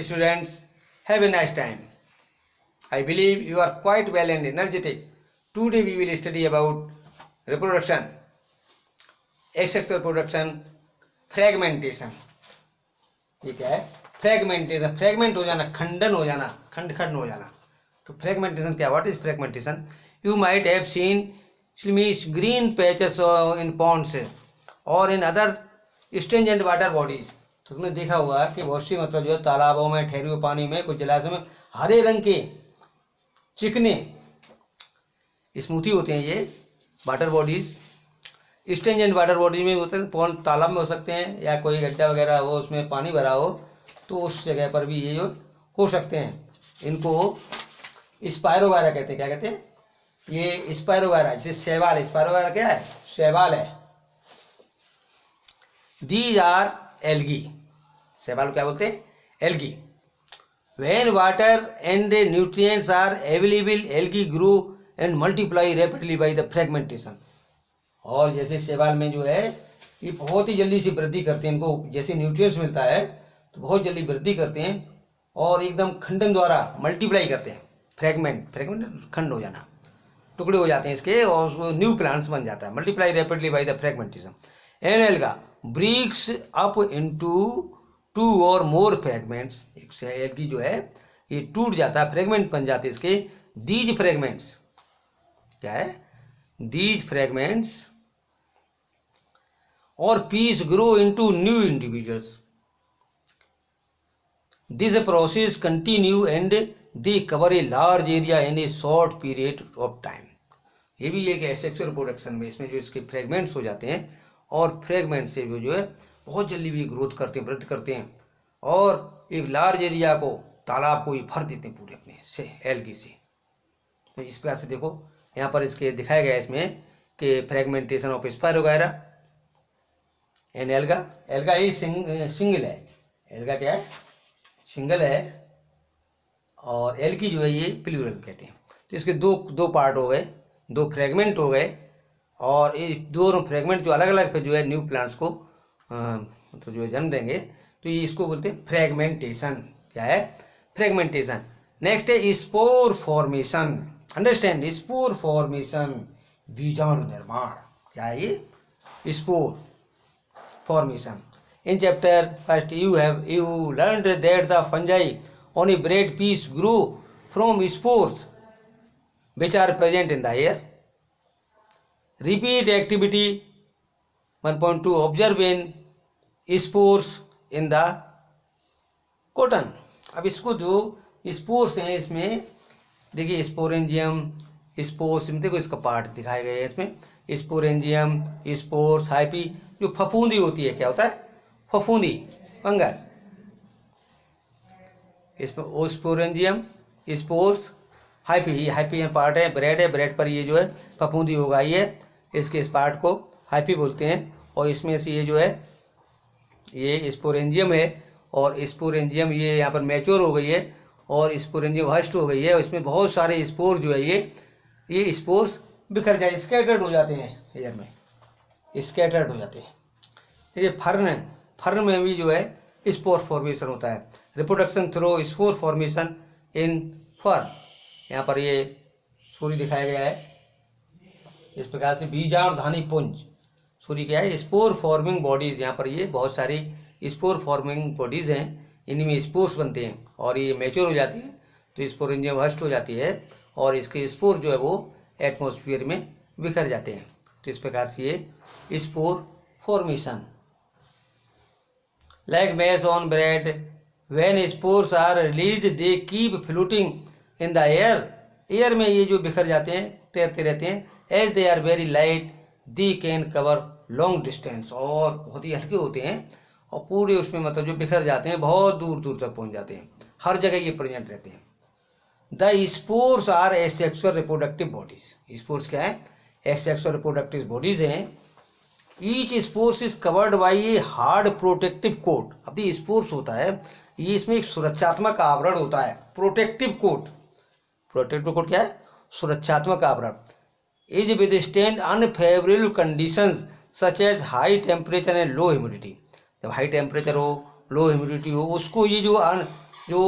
students, have a nice time. I believe you are quite well and energetic. Today we will study about reproduction, asexual reproduction, fragmentation. ये क्या है? Fragmentation, fragment हो जाना, खंडन हो जाना, खंड खंड हो जाना. तो फ्रेगमेंटेशन क्या? What is fragmentation? You might have seen green patches in ponds और इन अदर स्टेंजेंट वाटर बॉडीज. तो तुमने देखा होगा कि बहुत सी मतलब जो है तालाबों में, ठहरे हुए पानी में, कुछ जलाशयों में हरे रंग के चिकने स्मूथी होते हैं ये वाटर बॉडीज. स्टेंजेंट वाटर बॉडीज में होते हैं, पॉन्ड तालाब में हो सकते हैं या कोई गड्ढा वगैरह हो उसमें पानी भरा हो तो उस जगह पर भी ये जो हो सकते हैं. इनको स्पायरोगारा कहते हैं. क्या कहते हैं? ये स्पायरोगारा, जैसे शैवाल. स्पायरोगारा क्या है? शैवाल है. These are algae. शैवाल क्या बोलते हैं? Algae. When water and nutrients are available, algae grow and multiply rapidly by the fragmentation. और जैसे शैवाल में जो है ये बहुत ही जल्दी से वृद्धि करते हैं. इनको जैसे न्यूट्रिएंट्स मिलता है तो बहुत जल्दी वृद्धि करते हैं और एकदम खंडन द्वारा मल्टीप्लाई करते हैं. फ्रेगमेंट खंड हो जाना, टुकड़े हो जाते हैं इसके और उसको न्यू प्लांट्स बन जाता है. Multiply rapidly by the fragmentation. An alga breaks up into 2 or more fragments. एक से एल्गी जो है ये टूट जाता है, फ्रेगमेंट बन जाते हैं इसके. दीज फ्रेगमेंट्स क्या है? These fragments or piece grow into new individuals. This process continue and they cover a large area in a short period of time. ये भी एक एसेक्सुअल रिप्रोडक्शन में इसमें जो इसके फ्रेगमेंट्स हो जाते हैं और फ्रेगमेंट से जो है बहुत जल्दी भी ग्रोथ करते हैं, वृद्धि करते हैं और एक लार्ज एरिया को, तालाब को ये भर देते हैं पूरे अपने से एल्गी से. तो इस प्रकार से देखो यहाँ पर इसके दिखाया गया है इसमें कि fragmentation of spirogyra and alga. Alga he single है. एल्गा क्या है? सिंगल है. और एल्गी जो है ये प्लूरल कहते हैं. तो इसके दो पार्ट हो गए, 2 फ्रेगमेंट हो गए और ये दोनों फ्रेगमेंट जो अलग अलग पे जो है न्यू प्लांट्स को मतलब जो है जन्म देंगे. तो ये इसको बोलते हैं फ्रेगमेंटेशन. क्या है? फ्रेगमेंटेशन. नेक्स्ट है spore formation. Understand? Spore formation, बीजाणु निर्माण. क्या है ये? Spore formation. In chapter first you learned that the fungi on a bread piece grew from spores which are present in the air. Repeat activity 1.2. Observe in spores in the cotton. अब इसको जो spores हैं इसमें देखिए, sporangium, spores, देखो इसका part दिखाए गए हैं इसमें. Sporangium, spores, hyphae. जो फफूंदी होती है, क्या होता है? फफूंदी, फंगस. इसमें ओस्पोरेंजियम, स्पोर्स, हाइपी. हाइपी पार्ट है, ब्रेड है. ब्रेड पर ये जो है फफूंदी उगाई है. इसके इस पार्ट को हाइपी बोलते हैं. और इसमें से ये जो है ये स्पोरेंजियम है और स्पोरेंजियम ये यहाँ पर मैच्योर हो गई है और स्पोरेंजियम हस्ट हो गई है. इसमें बहुत सारे स्पोर जो है ये स्पोर्स बिखर जाए, स्कैटर्ड हो जाते हैं एयर में, स्कैटर्ड हो जाते हैं. ये फर्न में भी जो है स्पोर फॉर्मेशन होता है. रिप्रोडक्शन थ्रू स्पोर फॉर्मेशन इन फर्न. यहाँ पर ये सूर्य दिखाया गया है इस प्रकार से. बीजाणुधानी पुंज. सूर्य क्या है? Spore forming bodies. यहाँ पर ये बहुत सारी स्पोर फॉर्मिंग बॉडीज हैं, इनमें स्पोर्स बनते हैं और ये मैच्योर हो जाती है तो स्पोरेंजियम हस्ट हो जाती है और इसके स्पोर जो है वो एटमॉस्फेयर में बिखर जाते हैं. तो इस प्रकार से ये spore formation. Like maize on bread, when spores are released, they keep floating in the air. Air में ये जो बिखर जाते हैं, तैरते रहते हैं. As they are very light, they can cover long distance. और बहुत ही हल्के होते हैं और पूरे उसमें मतलब जो बिखर जाते हैं बहुत दूर दूर तक पहुंच जाते हैं. हर जगह ये प्रेजेंट रहते हैं. The spores are asexual reproductive bodies. Spores क्या है? asexual reproductive bodies हैं. Each spores is covered by a hard protective coat. अब ये स्पोर्स होता है ये इसमें एक सुरक्षात्मक आवरण होता है. Protective coat. प्रोटेक्टिव कोट क्या है? सुरक्षात्मक आवरण. Is withstand unfavourable conditions such as high temperature and low humidity. जब हाई टेम्परेचर हो, लो ह्यूमिडिटी हो, उसको ये जो जो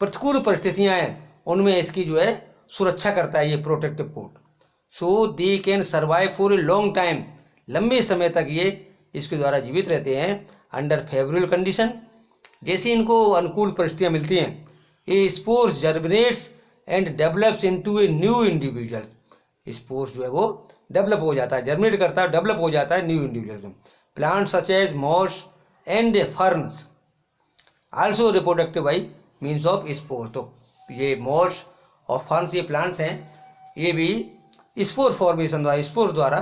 प्रतिकूल परिस्थितियां हैं उनमें इसकी जो है सुरक्षा करता है ये protective coat. So they can survive for a long time, लंबे समय तक ये इसके द्वारा जीवित रहते हैं अंडर फेवरेबल कंडीशन। जैसे इनको अनुकूल परिस्थितियां मिलती हैं, ये spores germinates and develops into a new individual. Spores जो है वो डेवलप हो जाता है, जर्मिनेट करता है, डेवलप हो जाता है new individual. Plant such as moss and ferns also reproductive by means of spore. तो ये मॉस और फर्न्स ये प्लांट्स हैं, ये भी स्पोर फॉर्मेशन द्वारा, स्पोर द्वारा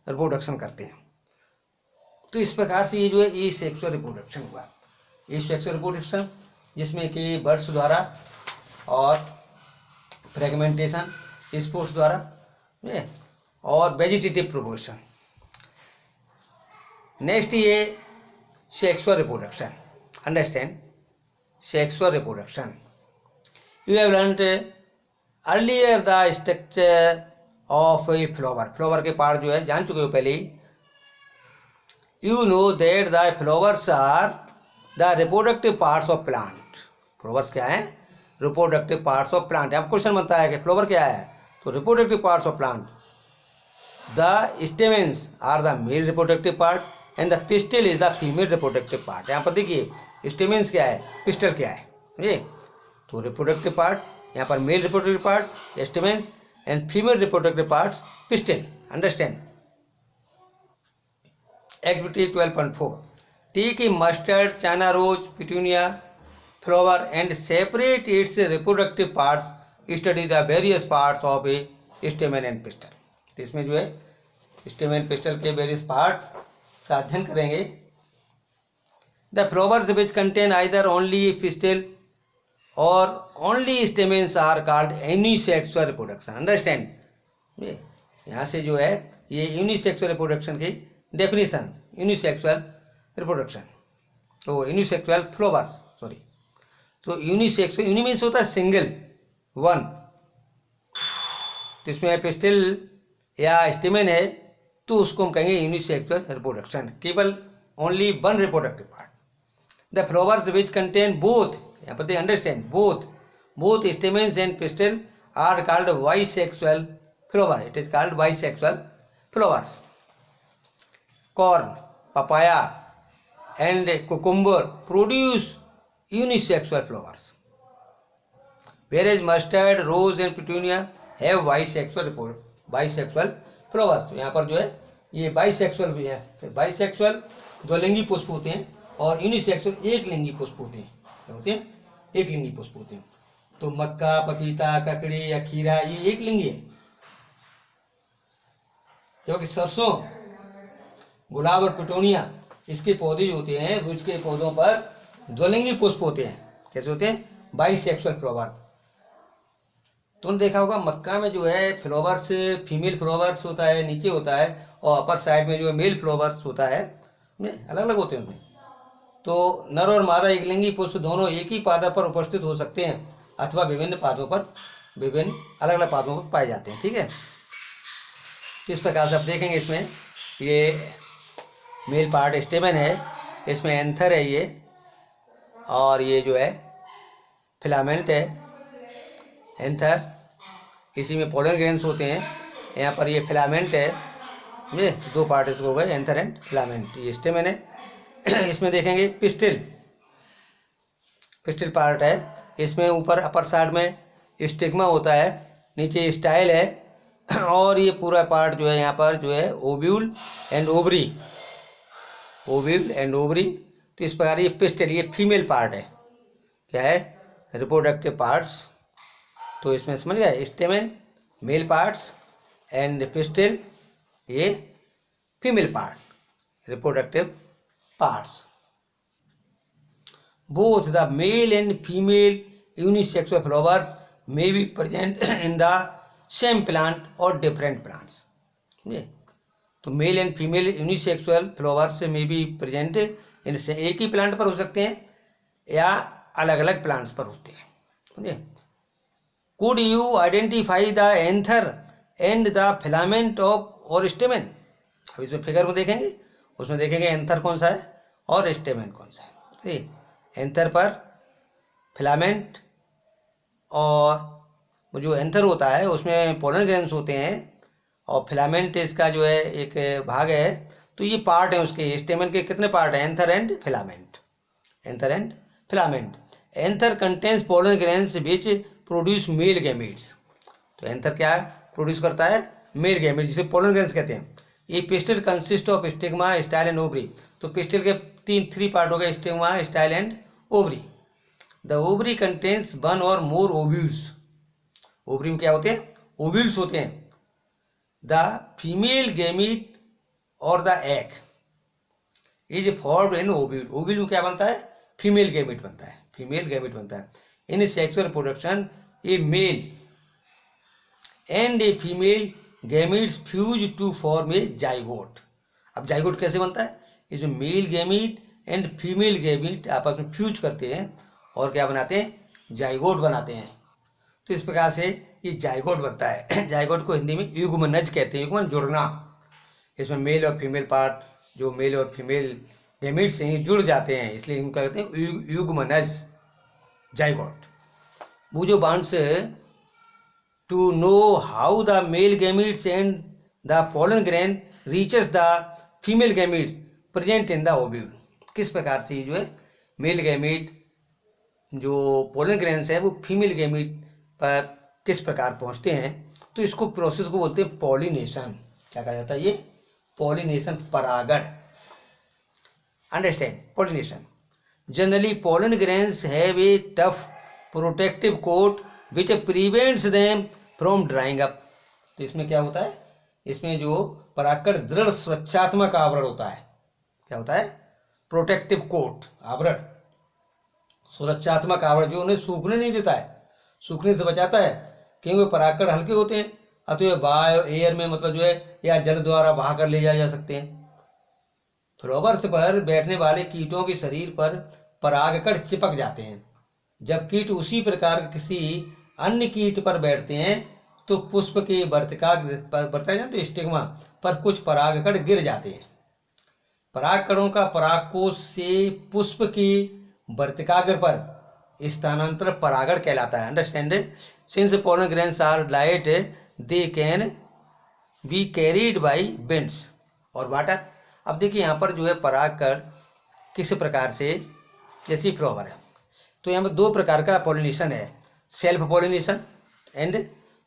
रिप्रोडक्शन करते हैं। तो इस प्रकार से ये जो है ये सेक्सुअल रिप्रोडक्शन हुआ। ये सेक्सुअल रिप्रोडक्शन जिसमें कि बर्ड्स द्वारा और फ्रेगमेंटेशन स्पोर्स द्वारा और वेजिटेटिव प्रोपोर्शन। नेक्स्ट ये sexual reproduction. Understand sexual reproduction. You have learned earlier the structure of a flower. Flower के पार्ट जो है जान चुके हो पहले ही। You know that the flowers are the reproductive parts of plant. Flowers क्या है? Reproductive parts of plant. अब क्वेश्चन बनता है कि फ्लावर क्या है, तो reproductive parts of plant. The stamens are the male reproductive part and the pistil is the female reproductive part. यहाँ पर देखिए स्टेमेंस क्या है, पिस्टल क्या है, ये तो रिप्रोडक्टिव पार्ट यहाँ पर male reproductive part stamens and female reproductive parts pistil. Understand. Activity 12.4 take a mustard, China rose, petunia flower and separate its reproductive parts, study the various parts of a stamen and pistil. तो इसमें जो है stamen pistil के various parts का अध्ययन करेंगे। The flowers which contain either only pistil और only stamens are called unisexual reproduction. Understand. यहाँ से जो है ये यूनिसेक्सुअल रिप्रोडक्शन की डेफिनेशंस। यूनिसेक्सुअल रिप्रोडक्शन तो यूनिसेक्सुअल फ्लावर्स सॉरी, तो यूनिसेक्सुअल, यूनि मीन्स होता है सिंगल, वन। तो इसमें पिस्टल या स्टेमेन है तो उसको हम कहेंगे यूनिसेक्सुअल रिप्रोडक्शन, केवल only one reproductive part. The flowers which contain both, यहाँ पर understand, both stamens and pistil are called bisexual flower. It is called bisexual flowers. Corn, papaya and cucumber produce unisexual flowers, whereas mustard, rose and petunia have bisexual flowers. तो यहाँ पर जो है ये bisexual भी है। बाइसेक्सुअल द्विलिंगी पुष्प होते हैं और यूनिसेक्सुअल एक लिंगी पुष्प होते हैं। क्या होते हैं? एक लिंगी पुष्प होते हैं। तो मक्का, पपीता, ककड़ी या खीरा ये एक लिंगी है, क्योंकि सरसों, गुलाब और पिटोनिया इसके पौधे जो होते हैं उसके पौधों पर द्विलिंगी पुष्प होते हैं। कैसे होते हैं? Bisexual flowers. तुमने देखा होगा मक्का में जो है फ्लावर्स, फीमेल फ्लावर्स होता है नीचे होता है, और अपर साइड में जो है मेल फ्लावर्स होता है, में अलग अलग होते हैं उनमें। तो नर और मादा एक लिंगी पुष्प दोनों एक ही पादा पर उपस्थित हो सकते हैं अथवा विभिन्न पादों पर, विभिन्न अलग अलग पादों पर पाए जाते हैं। ठीक है, इस प्रकार से आप देखेंगे इसमें ये मेल पार्ट स्टेमन है, इसमें एंथर है ये, और ये जो है फिलामेंट है एंथर, इसी में पोलन ग्रेन्स होते हैं। यहाँ पर ये फिलामेंट है, ये दो पार्ट इसको हो गए, एंथर एंड फिलामेंट। ये स्टेमन है। इसमें देखेंगे पिस्टिल पार्ट है, इसमें ऊपर अपर साइड में स्टिग्मा होता है, नीचे स्टाइल है, और ये पूरा पार्ट जो है यहाँ पर जो है ओव्यूल एंड ओवरी, तो इस प्रकार ये पिस्टिल, ये फीमेल पार्ट है। क्या है? Reproductive parts. तो इसमें समझ गए, stamen male parts and pistil ये female part, reproductive parts. Both the male and female unisexual flowers may be present in the same plant और डिफरेंट प्लांट्स। तो male and female unisexual flowers में भी present इनसे एक ही plant पर हो सकते हैं या अलग अलग प्लांट्स पर होते हैं। समझे? Could you identify the anther and the filament of और स्टेमेन? अब इसमें फिगर में देखेंगे, उसमें देखेंगे एंथर कौन सा है और स्टेमेन कौन सा है। ठीक, एंथर पर फिलामेंट, और जो एंथर होता है उसमें पोलन ग्रेन्स होते हैं और फिलामेंट इसका जो है एक भाग है। तो ये पार्ट है उसके, स्टेमन के कितने पार्ट हैं? Anther and filament, anther and filament. Anther contains pollen grains which produce male gametes. तो एंथर क्या प्रोड्यूस करता है? मेल गैमीट, जिसे पोलन ग्रेन्स कहते हैं। ये pistil consist of stigma, style and ovary. तो पिस्टिल के थ्री पार्ट हो गए, stigma, style and ovary. The ovary contains one और मोर ओव्यूल्स। ओवरी में क्या होते हैं? ओव्यूल्स होते हैं। द फीमेल गैमीट और the egg is formed in ovule. Ovule में क्या बनता है? फीमेल गैमीट बनता है, फीमेल गैमीट बनता है। In sexual production a male and a female gametes fuse to form a zygote. अब जाइगोट कैसे बनता है? इसमें male gamete and female gamete आपस में फ्यूज करते हैं और क्या बनाते हैं? जाइगोट बनाते हैं। तो इस प्रकार से ये जाइगोट बनता है। जाइगोट को हिंदी में युग्मनज कहते हैं, युग्मन जुड़ना। इसमें मेल और फीमेल पार्ट, जो मेल और फीमेल गैमीट्स हैं, जुड़ जाते हैं, इसलिए इनको कहते हैं युग्मनज, जाइगोट। बूजो bonds to know how the male gametes and the pollen grain reaches the female gametes present in the ovule. किस प्रकार से जो है मेल गैमीट, जो पोलन ग्रेन्स है, वो फीमेल गैमीट पर किस प्रकार पहुंचते हैं, तो इसको प्रोसेस को बोलते हैं पॉलिनेशन। क्या कहा जाता है? ये पॉलिनेशन, परागण। Understand? Pollination. Generally pollen grains have a tough protective coat which prevents them from drying up. तो इसमें क्या होता है? इसमें जो परागकण दृढ़ सुरक्षात्मक आवरण होता है। क्या होता है? प्रोटेक्टिव कोट, आवरण, सुरक्षात्मक आवरण, जो उन्हें सूखने नहीं देता है, सूखने से बचाता है, क्योंकि परागकण हल्के होते हैं, अतः बायो एयर में मतलब जो है या जल द्वारा बहा कर ले जाए जा सकते हैं। फ्लावर्स पर बैठने वाले कीटों के शरीर पर परागकण चिपक जाते हैं। जब कीट उसी प्रकार किसी अन्य कीट पर बैठते हैं तो पुष्प के वर्तिका तो स्टिग्मा पर कुछ परागकण गिर जाते हैं। परागकणों का परागकोश से पुष्प की वर्तिकाग्र पर स्थानांतर परागण कहलाता है। Understand? Since pollen grains are light they can be carried by winds or water. अब देखिए यहाँ पर जो है परागकण किस प्रकार से, जैसे फ्लावर है तो यहाँ पर दो प्रकार का पॉलिनेशन है, self pollination and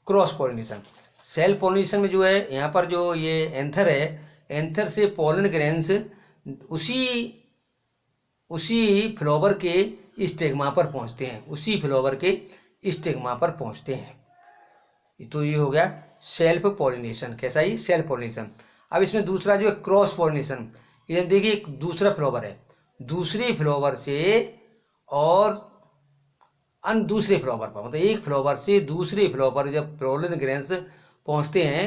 cross pollination. Self pollination में जो है यहाँ पर जो ये एंथर है, एंथर से पोलन ग्रेन्स उसी फ्लावर के स्टिग्मा पर पहुँचते हैं, उसी फ्लावर के स्टिग्मा पर पहुँचते हैं। तो ये हो गया सेल्फ पॉलिनेशन। कैसा? ये सेल्फ पॉलिनेशन। अब इसमें दूसरा जो है क्रॉस पॉलिनेशन। ये देखिए एक दूसरा फ्लावर है, दूसरे फ्लावर से और दूसरे फ्लावर पर, मतलब एक फ्लावर से दूसरे फ्लावर जब पोलन ग्रेन्स पहुंचते हैं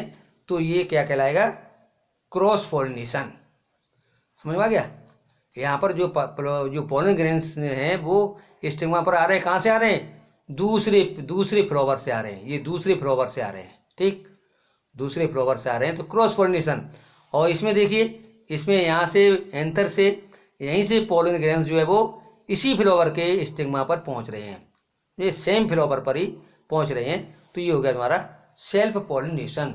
तो ये क्या कहलाएगा? Cross pollination. समझ में आ गया? यहाँ पर जो पोलन ग्रेन्स हैं वो स्टिग्मा पर आ रहे हैं, कहाँ से आ रहे हैं? दूसरे फ्लावर से आ रहे हैं, ये दूसरे फ्लावर से आ रहे हैं, ठीक, दूसरे फ्लावर से आ रहे हैं, तो क्रॉस पॉलिनेशन। और इसमें देखिए, इसमें यहाँ से एंथर से यहीं से पोलन ग्रेन्स जो है वो इसी फ्लावर के स्टिग्मा पर पहुँच रहे हैं, ये सेम फ्लावर पर ही पहुँच रहे हैं। तो ये हो गया तुम्हारा सेल्फ पॉलिनेशन।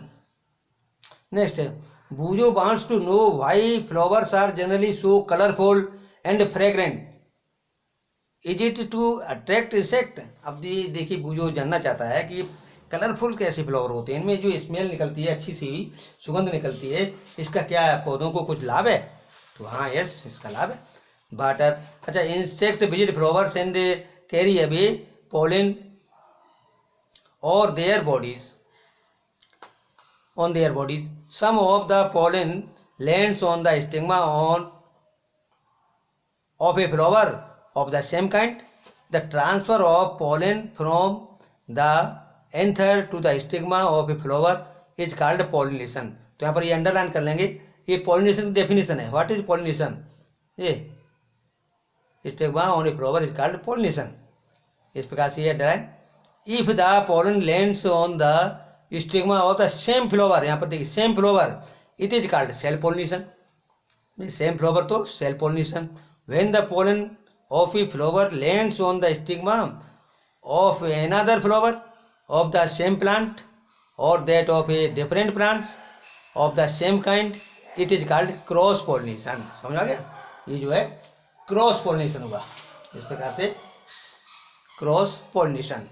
नेक्स्ट है Boojho wants to know why flowers are generally so colourful and fragrant, is it to attract insect. अब देखिए बूजो जानना चाहता है कि कलरफुल कैसे फ्लावर होते हैं, इनमें जो स्मेल निकलती है, अच्छी सी सुगंध निकलती है, इसका क्या है, पौधों को कुछ लाभ है? तो हाँ, यस, इसका लाभ है। वाटर, अच्छा, insect visit flowers and carry away pollen और their bodies on their bodies. Some of the pollen lands on the stigma of a flower of the same kind. The transfer of pollen from the anther to the stigma of a flower is called pollination. तो यहाँ पर ये underline कर लेंगे, ये pollination की definition है। What is pollination? ये stigma on a flower is called pollination. इस प्रकार से ये underline. If the pollen lands on the stigma of the same flower, यहाँ पर देखिए same flower, it is called self pollination. Same flower तो self pollination. When the pollen of a flower lands on the stigma of another flower of the same plant or that of a different plants of the same kind, it is called cross pollination. समझ आ गया? ये जो है cross pollination होगा, इस प्रकार से cross pollination.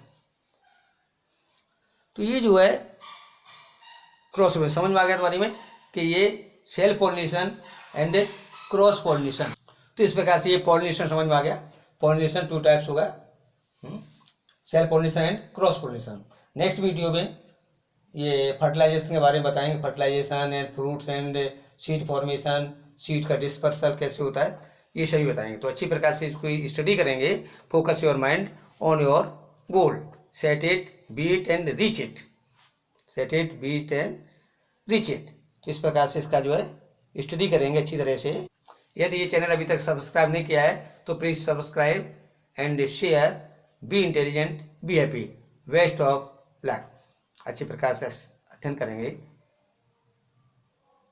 तो ये जो है क्रॉस पॉलिनेशन समझ में आ गया तुम्हारी में कि ये self pollination and cross pollination. तो इस प्रकार से ये पॉलिनेशन समझ में आ गया। पॉलिनेशन 2 टाइप्स होगा, self pollination and cross pollination. Next video में ये फर्टिलाइजेशन के बारे में बताएंगे, fertilisation and fruits and seed formation, seed का डिस्पर्सल कैसे होता है, ये सभी बताएंगे। तो अच्छी प्रकार से इसको स्टडी करेंगे। Focus your mind on your goal, set it, beat and reach it, set it, beat and reach it. तो इस प्रकार से इसका जो है स्टडी करेंगे अच्छी तरह से। यदि ये चैनल अभी तक सब्सक्राइब नहीं किया है तो please subscribe and share. Be intelligent, be happy, best of luck. अच्छी प्रकार से अध्ययन करेंगे।